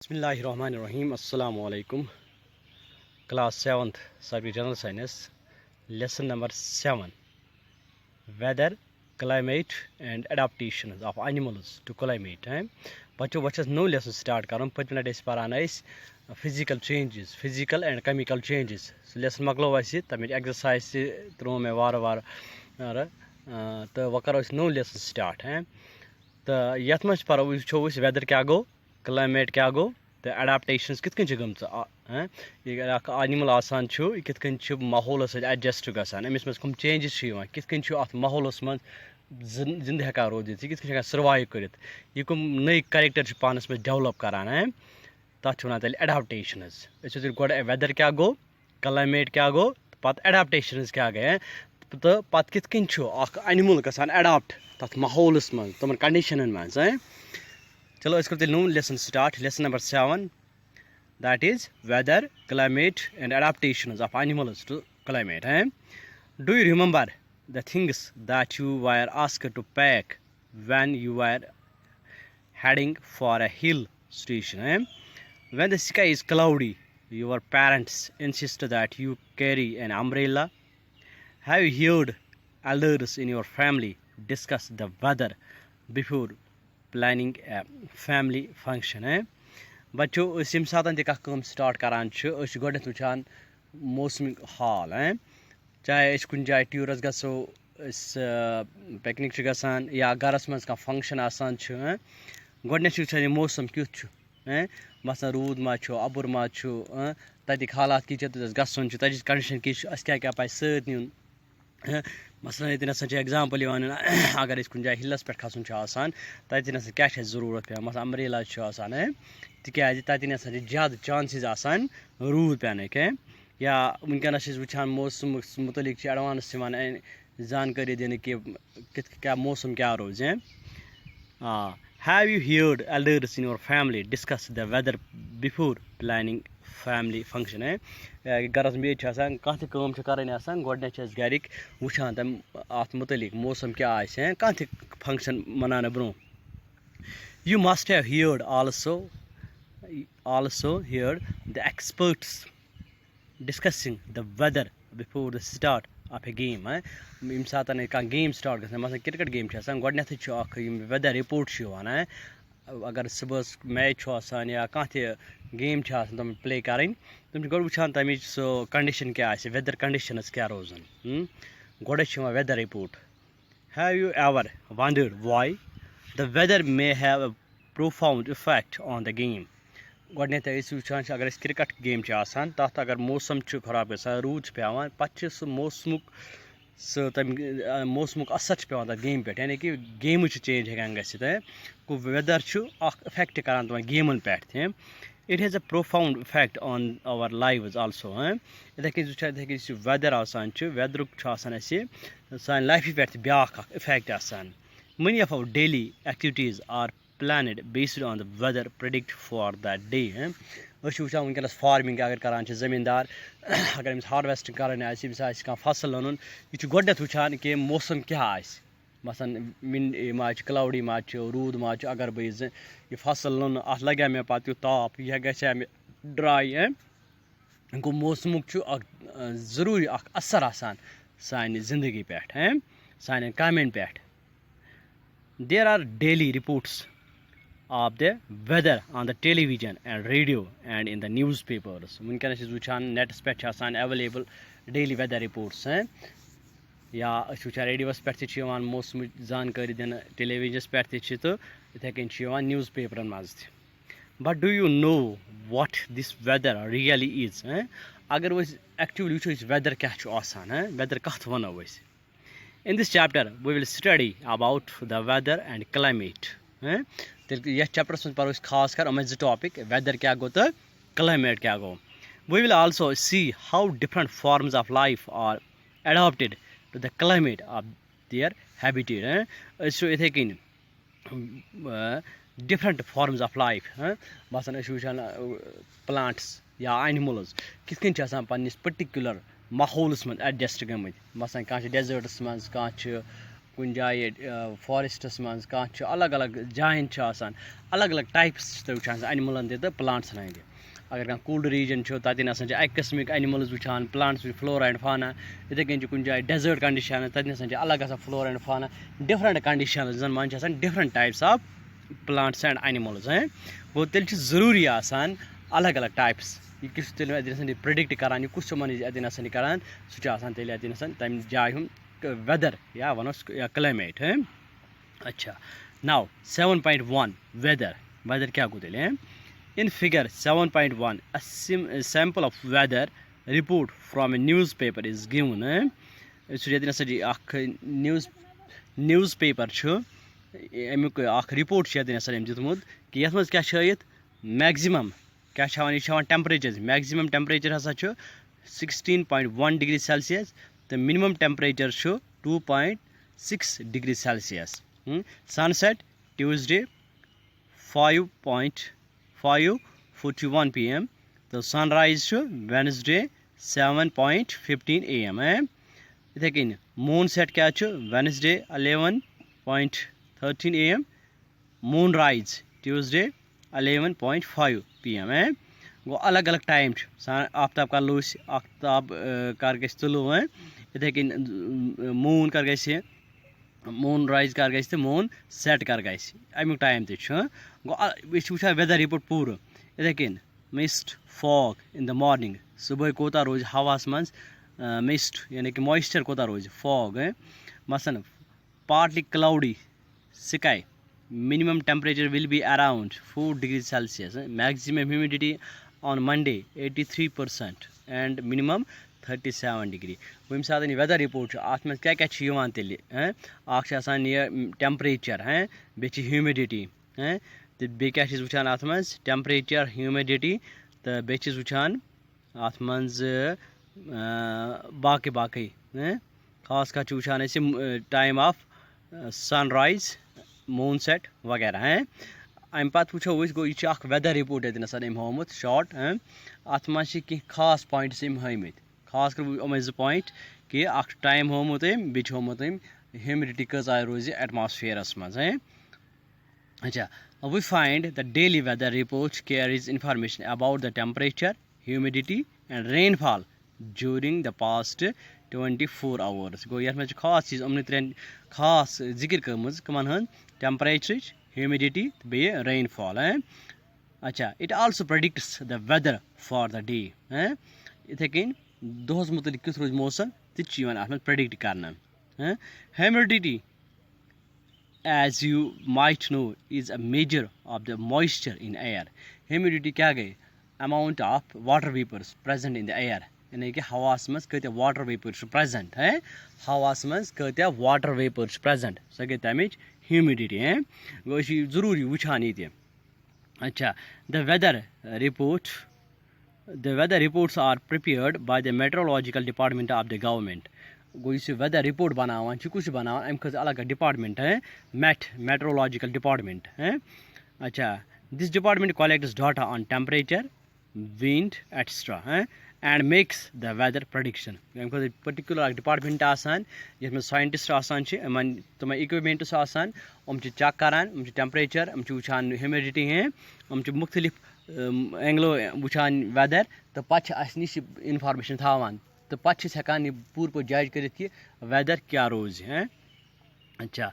Bismillahirrahmanirrahim. Assalamu alaikum. Class 7th Subject General Science. Lesson number 7. Weather, climate and adaptations of animals to climate. बच्चों बच्चस no lesson start करूँ पत्म लट पारान physical changes, physical and chemical changes. So lesson मकलो तमिच exercise त्रो मे वार वार तो वह करो नो लेसन स्टार्ट तो यथ मज परो वो वेदर क्या गो क्लाइमेट क्या गो तो एडाप्टेशंस कित कन गम एनिमल आसान कित कन माहौलस एडजस्ट गसान अमिस मज कम चेंजेस कित कन अत माहौलस मज जिंद हेकान रोजित कित कन सर्वाइव करित यह कम नई कैरेक्टर पानस मज डेवलप करान तथ वन तेल एडाप्टेशंस गो वेदर क्या गो क्लाइमेट क्या गो पत एडाप्टेशंस क्या गए तो पत कित कन एनिमल गसान एडाप्ट तथ माहौलस मज तमन कंडीशन मज चलो इसको तेल नो lesson start lesson number 7 that is weather climate and adaptations of animals to climate do you remember the things that you were asked to pack when you were heading for a hill station when the sky is cloudy your parents insist that you carry an umbrella have you heard elders in your family discuss the weather before planning a family function बच्चों यम सात तम start करान गोडनेथ वुचान मौसम हाल चाहे कुछ जाए tours गो picnic गसान या gross मज कह फंक्शन आसान गोडनेथ वुचान मौसम क्युथ मसलन रूद मा अबुर मा तक हालात कि गसन तक कंडीशन कि क्या पे सत नुन मसलन ये एग्जाम्पल अगर कुछ जाए हिलस पे खसन तन क्या जरूरत पे मसलन अम्ब्रेला तिकाज तन ज्यादा चांसेस आसान रूद पेनिक या वनकस वुचान मौसम मुतलिक एडवांस जानकारी दिन कि क्या मौसम क्या रोज have you heard elders in your family discuss the weather before planning family function गरस मे कह तम कर गोडनेथ गरिक वुचान तम अत मुतलिक मौसम क्या कह फंक्शन मनाने bro you must have heard also heard the experts discussing the weather before the start of a game यम सात गेम स्टार्ट गसान मसलन क्रिकेट गेम गोडनेथ वेदर रिपोर्ट अगर सुबह मैच या कह गेम तम प्ले कर तुम गो वुचान तम सो कंडीशन क्या वेदर कंडीशन क्या रोजन गोडे weather report have you ever wondered why the weather may have a profound effect on the game गोडनेथ वुचान अगर क्रिकेट गेम तथ अगर मौसम खराब ग रूद पे पे सह मौसम असर पे तक गेम पे यानी कि गेम चेंज हेकान गो वेदर इफेक्ट करान तम गेमन पे it has a profound effect on our lives also इथे कन वेदर वेदर सान लाइफ पे ब्या effect many of our daily activities are planned based on the weather predict for that day वुचान वनकस फार्मिंग अगर करान जमींदार अगर अमिस हार्वेस्टिंग कर फसल लोन यह गोडनेथ वुचान कि मौसम क्या मसलन मा क्लाउडी मा रूद मा अगर बह यह फसल लोन अत लगे मे पे यह ताप यह ग ड्राई गो मौसम जरूरी असर सान जिंदगी पे सान कामें पे there are daily reports of the weather on the television and radio and in the newspapers वनकस वुचान नेट्स पे अवेलेबल डेली वेदर रिपोर्ट्स या वुचान रेडियोस पे मौसम जानकारी दिन टेलीविजन पे तो इथे कन न्यूज़ पेपरन मज but do you know what this weather really is अगर वो एक्चुअली वो वेदर क्या वेदर कत वनो in this chapter we will study about the weather and climate यह चैप्टर्स में पढ़ो खास कर अमज टॉपिक वेदर क्या गो तो क्लाइमेट क्या गो we will also see how different forms of life are adapted to the climate of their habitat so इथे कन different forms of life मसलन वुचान प्लांट्स या एनिमल्स कित कन पन्निस पर्टिकुलर माहौलस मज एडजस्ट गमत मसलन कह डेजर्ट्स मज कह कुन जाए फॉरेस्टस मज कह अलग अलग जायन अलग अलग टाइप्स वुचान एनिमलन तो प्लांट्स हंद अगर कह कोल्ड रीजन तन अक किस्मिक एनिमल्स वुचान प्लांट्स फ्लोरा एंड फाना इथे कन कुन जाए डेजर्ट कंडीशन तन अलग flora and fauna different condition जन मन different types of plants and animals गो तेल जरूरी अलग अलग टाइप्स यह तेल प्रिडिक्ट करान कुछ अतन करान सह तम जाय वेदर या वनोस या क्लाइमेट है। अच्छा नाउ 7.1 वेदर वेदर क्या गो तेल in figure 7.1 a sample of weather report from a newspaper is given newspaper अमुक रिपोर्ट दितमुत कि यथ मज क्या मैक्सिमम क्या टेम्परेचर मैक्सिमम टेम्परेचर हसा 16.1 डिग्री सेल्सियस तो minimum temperature 2.6 degree Celsius. Sunset Tuesday 5:41 PM तो सनराइज वेडनेसडे 7:15 AM इथे कन मून सेट क्या Wednesday 11:13 AM moon rise Tuesday 11:05 PM गो अलग अलग टाइम आफ्ताब कर लूस आफ्ताब कर गो तुलु इथे कन मून कर गो मून राइज कर गो मून सेट कर गो अमुक टाइम गो वह वेदर रिपोर्ट पूर इथे कन mist fog in the morning सुबह कोता रोज हवास मज मिस्ट यानी कि मॉइस्चर कोता रोज फॉग मसन partly cloudy sky minimum temperature will be around 4 degrees Celsius maximum humidity on Monday 83% and minimum 37 degree वम सात वेदर रिपोर्ट अत मे क्या क्या तेल टेम्परेचर बे ह्यूमिडिटी तो बे क्या वुचान अत मज टेम्परेचर ह्यूमिडिटी तो बे वुचान अत मज बाकी बाकी खास कर वुचान time of sunrise moon set वगैरह अम पत वो गो यह वेदर रिपोर्ट अम होमुत शॉर्ट अत मज कह खास पॉइंट्स हमित खास कर अम पॉइंट कि टाइम होमुत बे होमुत ह्यूमिडिटी कज रोज एटमॉस्फेयरस मज अच्छा we find the daily weather report carries information about the temperature humidity and rainfall during the past 24 hours गो ये खास चीज अमन त्रेन खास जिक्र कर्मज कमन हन टेम्परेचर ह्यूमिडिटी बे रेनफॉल अच्छा it also predicts the weather for the day इथे कन दोहस मुतलिक किस रोज मौसम तथ प्रेडिक्ट करना humidity as you might know is a measure of the moisture in air humidity क्या गई amount of water vapors present in the air यानी कि हवास मज कत वाटर वेपर प्रेजेंट हवास मज कत वाटर वेपर प्रेजेंट सो गई तमिच ह्यूमिडिटी गो जरूरी वुचान ये अच्छा the weather reports are prepared by the meteorological department of the government गो वेदर रिपोर्ट बनावान कुछ बनावान अम खज अलग डिपार्टमेंट मेट्रोलॉजिकल डिपार्टमेंट अच्छा this department collects data on temperature wind etc and makes the weather prediction particular department ये scientist तम इक्विपमेंट्स चेक करान टेम्परेचर वुचान ह्यूमिडिटी मुख्तलिफ एंगलो वुचान वेदर तो पे नश इंफॉर्मेशन थावान तो पे हेकान पूर पा जज कर वेदर क्या रोज अच्छा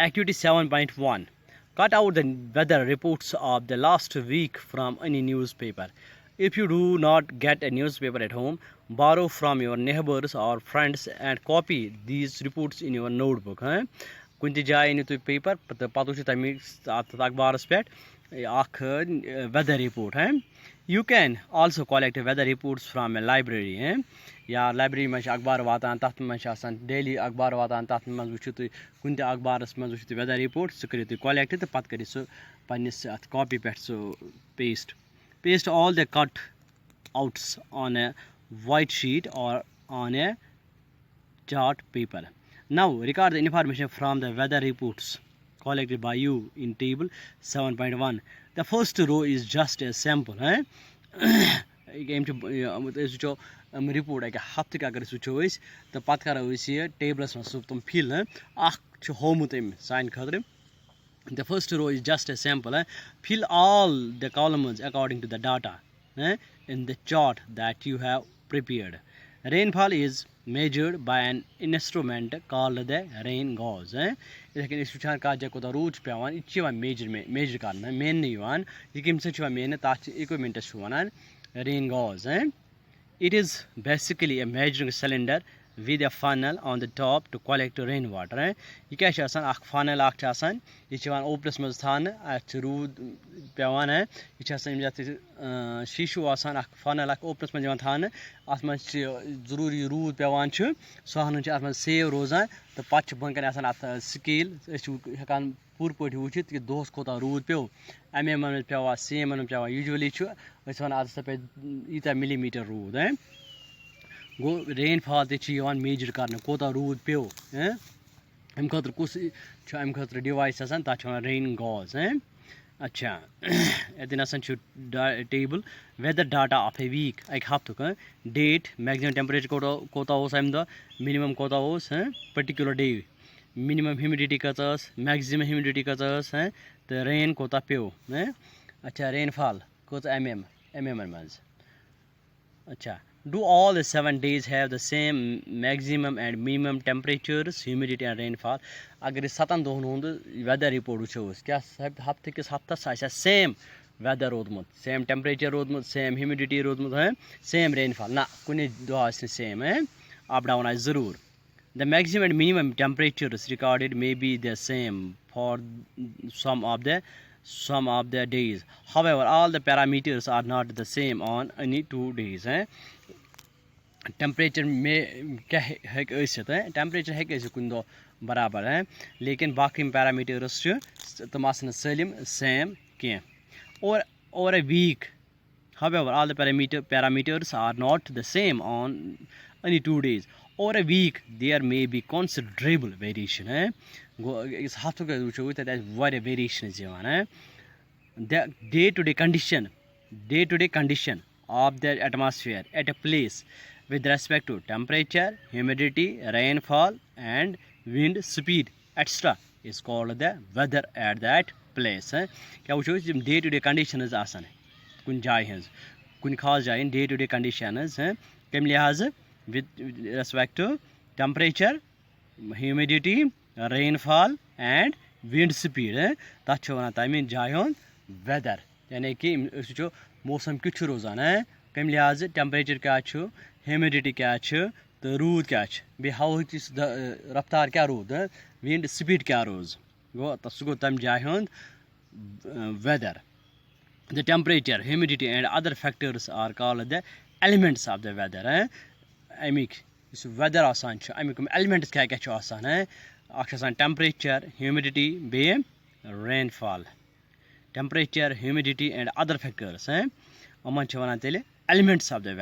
activity 7.1 cut out the weather reports of the last week from any newspaper. If you do not get a newspaper at home, borrow from your neighbors or friends and copy these reports in your notebook. कुन जाए नी तुम paper तो पे तमिक अखबारस पे weather report you can also collect weather reports from a library या library में अखबार वातान तथ में डेली अखबार वातान तथ में वो तुम कुन अखबारस में वो वेदर रिपोर्ट सह करो तुम कलेक्ट तो पे कर पन्निस अत कॉपी पे paste all the cutouts on a white sheet or on a chart paper. Now record the information from the weather reports collected by you in table 7.1. The first row is just a sample. वो report अगर हफ्त अगर वो तो पत् करो यह tables मं तुम फिल होमुत सान खतर the first row is just a sample. Fill all the columns according to the data in the chart that you have prepared. Rainfall is measured by an instrument called the rain gauge. लेकिन इस वुचान का जब कोता रूज पेवान इच्छा major करना main नहीं वान ये किम से चुवा मेन ताच इक्विपमेंट शुवाना rain gauge. It is basically a measuring cylinder with a funnel on the top to collect rainwater. ये क्या है आसान आख funnel आख आसान ये चीवान ओपनस में स्थान आख रूद पेवान है ये चासान इम जाते शीशु आसान आख funnel आख ओपनस में जवान थान आसमान ज़रूरी रूद पेवान च सोहन च आसमान सेव रोज़ान तो पाँच बंकन आसान आत स्केल हकान पूर पट वुचित कि दोस कोता रूद पेव एम मन पेवा सेम मन पेवा यूजुअली वन आज पे ईता मिलीमीटर रूद गो रेनफॉल तक मेजर कर कोता रूद पेव अम खतर कुछ अम खतर डिवाइस तक रेन गॉज अच्छा अतन table weather data of a week अक हफ्तुक डेट मैक्सिमम टेम्परेचर कोता अम दह मिनिमम कोता पर्टिकुलर डे मिनिमम ह्यूमिडिटी कत मैक्सिमम ह्यूमिडिटी कत तो रेन कोता पेव अच्छा रेनफॉल कोत एम मज अच्छा do all the 7 days have the same maximum and minimum temperatures humidity and rainfall अगर 7 दोहन हुंद वेदर रिपोर्ट वुचो क्या हफ्त किस हफ्तस आसा सेम वेदर रोदमुत सेम टेम्परेचर रोदमुत सेम ह्यूमिडिटी रोदमुत है सेम रेनफॉल ना कुछ दह आस सेम अप डाउन आस जरूर the maximum and minimum temperatures recorded may be the same for some of the days. However, all the parameters are not the same on any 2 days. Temperature में क्या है temperature है कुन दो बराबर है लेकिन बाकी पैरामीटर्स तम आसन सलिम सेम कह और a week. However, all the parameters are not the same on any 2 days. Over a week, there may be considerable variation. इस हफ्ते का वुचो तत वारिया variation the day-to-day condition of the atmosphere at a place with respect to temperature, humidity, rainfall, and wind speed, etc. is called the weather at that place. क्या वुचो day-to-day conditions आसान कुन जाय हंस कुन खास जाय day-to-day conditions कम लिहाज with respect to temperature, humidity, rainfall, and wind speed. तथ वन तमें जाय वेदर यानी कि मौसम क्युत रोजान कम लिहाज टेम्परेचर क्या ह्यूमिडिटी क्या तो रूद क्या बे हवा की रफ्तार क्या रूद विंड स्पीड क्या रोज गो सह गो तम जाय weather. The temperature, humidity, and other factors are called the elements of the weather. अमिक वेदर आसान अमिक एलिमेंट्स क्या क्या आसान अख टेम्परेचर ह्यूमिडिटी बे rainfall temperature humidity and other factors अमन वन तेल elements of the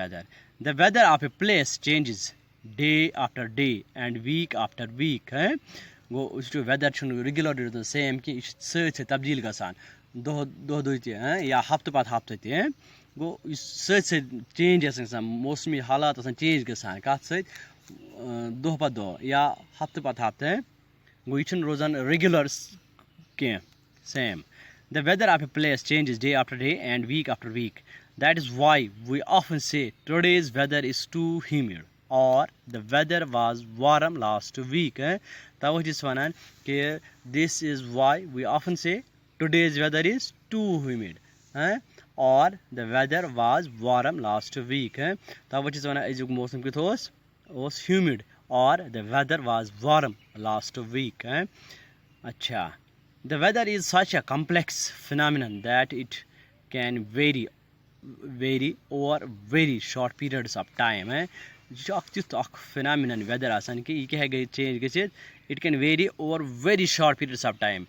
weather of a place changes day after day and week after week गो वेदर रेगुलर सेम कि सत तब्दील गसान दह दह या हफ्त पत् हफ्त गो सत चेंज मौसमी हालात चेंज गसान कत सह पत् दह या हफ्त पत् हफ्त गो यह रोजान रेगुलर कह same the weather of a place changes day after day and week after week that is why we often say today's weather is too humid or the weather was warm last week तवे वन कि this is why we often say today's weather is too humid or the weather was warm last week तवे वन अजुक मौसम कित humid or the weather was warm last week अच्छा the weather is such a complex phenomenon that it can vary over very short periods of time यह तुथ phenomenon weather आसान कि यह क्या चेंज गसित it can vary over very short periods of time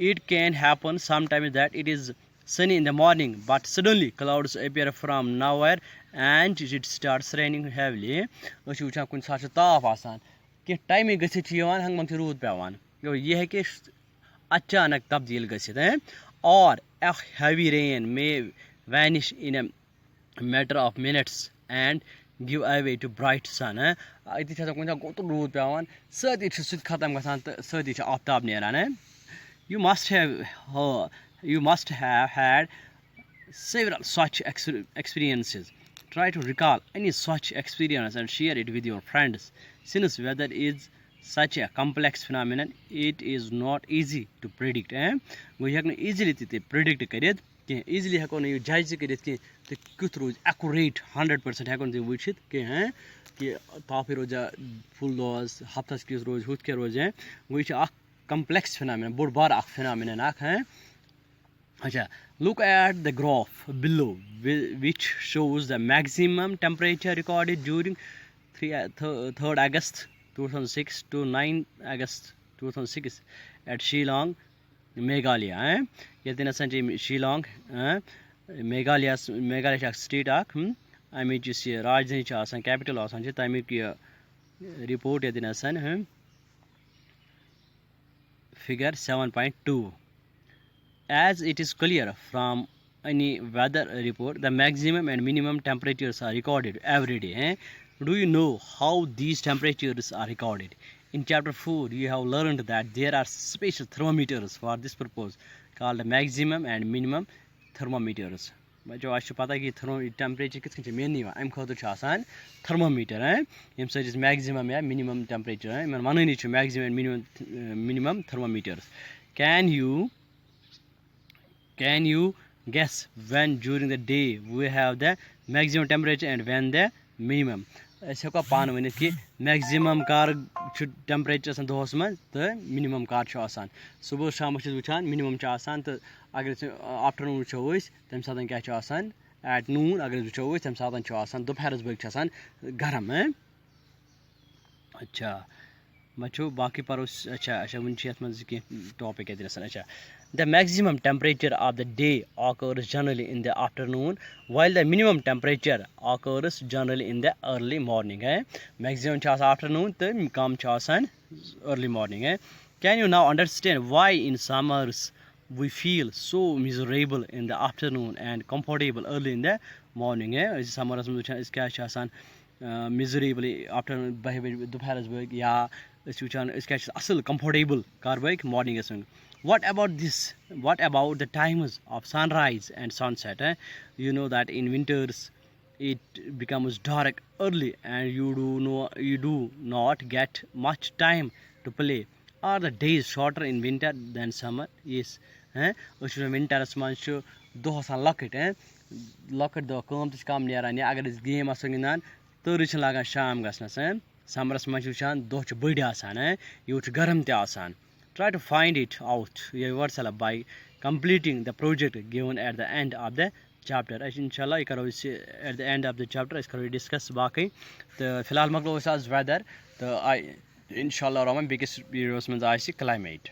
it can happen sometimes that it is sunny in the morning but suddenly clouds appear from nowhere and it starts raining heavily अस वुचान कुछ सात ताप आसान कि time गसित हंग मंग rude पेवान यह है कि अचानक तब्दील गसित और a heavy rain may vanish in a matter of minutes and give away to bright sun. It has a good root down, so it should cut them so it off top near. You must have had several such experiences. Try to recall any such experience and share it with your friends. Since weather is such a complex phenomenon, it is not easy to predict. We can easily predict it. Easily judge it accurate 100% कि ताप रोजा full रोज हफ्तास किस रोज हुत के रोज हैं वो complex phenomenon board बार अख phenomenon हैं अच्छा look at the graph below which shows the maximum temperature recorded during 3rd August 2006 to 9 August 2006 at Shillong Meghalaya ये दिन Shillong Meghalaya state अमिच राजधानी कैपिटल तमिक रिपोर्ट ये figure 7.2 as it is clear from any weather report the maximum and minimum temperatures are recorded every day. Do you know how these temperatures are recorded? In chapter 4 you have learned that there are special thermometers for this purpose called maximum and minimum thermometers. जो आज पता कि temperature किस main अम खुद thermometer यम सज maximum या minimum temperature in one maximum and minimum thermometers can you guess when during the day we have the maximum temperature and when the minimum हेको पान one कि मैक्सिमम कार टेम्परेचर दोहस मं तो minimum car सुबह शाम वुचान minimum तो अगर afternoon वो तम सात क्या एट नून अगर वो तम सात दोपहरस बग गरम अच्छा बचो बाकी परो अच्छा अच्छा वन टॉपिक अच्छा The maximum temperature of the day occurs generally in the afternoon, while the minimum temperature occurs generally in the early morning. Maximum chas afternoon, the kam chasan early morning. Can you now understand why in summers we feel so miserable in the afternoon and comfortable early in the morning? Summers is kya chasan miserably afternoon दोपहर bug या वुचान असल comfortable car bug morning. What about this? What about the times of sunrise and sunset? You know that in winters it becomes dark early and you do not get much time to play. Are the days shorter in winter than summer? Yes. Winters manch दोहस लकट लकट दह कम कम नेरान या अगर game गिंदान तर लागान शाम गसनस समरस मज वुचान दह बड़ आसान यूत गरम त Try to find it out yourself by completing the project given at the end of the chapter. Inshallah, at the end of the chapter, I discuss बाकी तो फिलहाल मकलो आज weather तो inshallah Rahman biggest videos में आज climate.